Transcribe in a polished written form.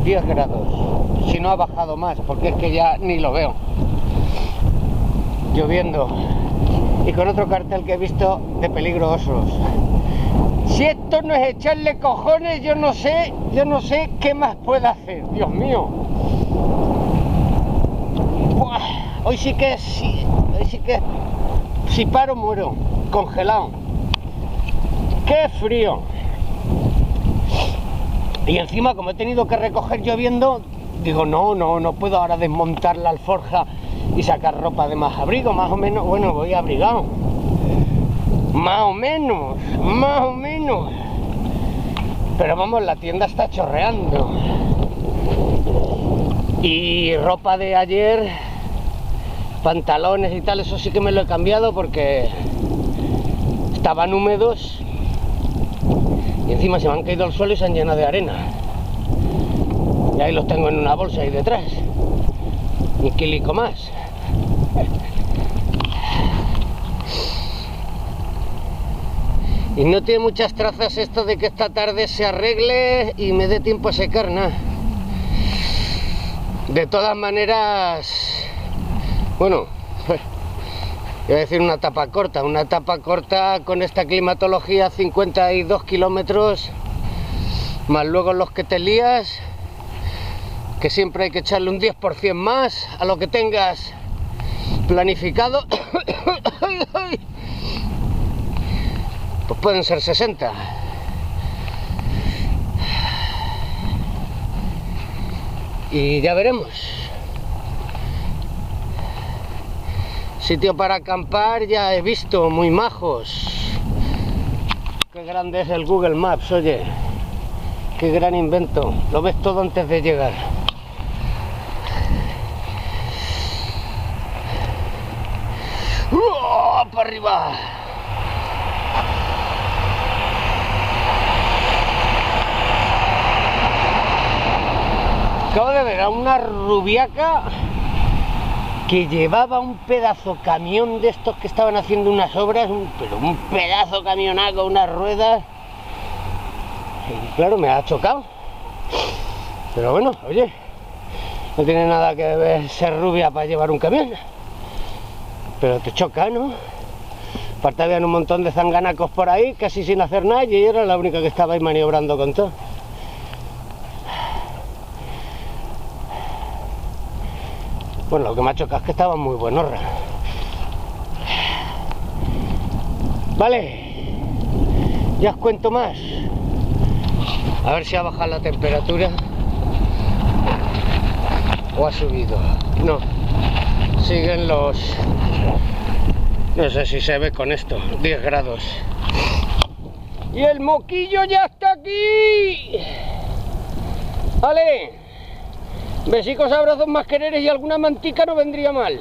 10 grados. Si no ha bajado más, porque es que ya ni lo veo. Lloviendo. Y con otro cartel que he visto de peligro osos. Si esto no es echarle cojones, yo no sé qué más puede hacer. Dios mío. Buah, hoy sí que si paro muero, congelado. ¡Qué frío! Y encima, como he tenido que recoger lloviendo, digo, no puedo ahora desmontar la alforja y sacar ropa de más abrigo, más o menos. Bueno, voy abrigado. Más o menos. Pero vamos, la tienda está chorreando. Y ropa de ayer, pantalones y tal, eso sí que me lo he cambiado porque estaban húmedos y encima se me han caído al suelo y se han llenado de arena. Y ahí los tengo en una bolsa ahí detrás. Un kilico más. Y no tiene muchas trazas esto de que esta tarde se arregle y me dé tiempo a secar, nada. De todas maneras, bueno, iba a decir una etapa corta con esta climatología, 52 kilómetros, más luego los que te lías, que siempre hay que echarle un 10% más a lo que tengas planificado. Pues pueden ser 60. Y ya veremos. Sitio para acampar ya he visto, muy majos. Qué grande es el Google Maps, oye. Qué gran invento. Lo ves todo antes de llegar. ¡Para arriba! Acabo de ver a una rubiaca que llevaba un pedazo camión de estos que estaban haciendo unas obras, pero un pedazo camionaco, unas ruedas. Y claro, me ha chocado. Pero bueno, oye, no tiene nada que ver ser rubia para llevar un camión. Pero te choca, ¿no? Aparte habían un montón de zanganacos por ahí, casi sin hacer nada, y ella era la única que estaba ahí maniobrando con todo. Bueno, lo que me ha chocado es que estaban muy buenorra. Vale, ya os cuento más. A ver si ha bajado la temperatura o ha subido. No, siguen los... No sé si se ve con esto, 10 grados. ¡Y el moquillo ya está aquí! Vale. Besicos, abrazos, más quereres y alguna mantica no vendría mal.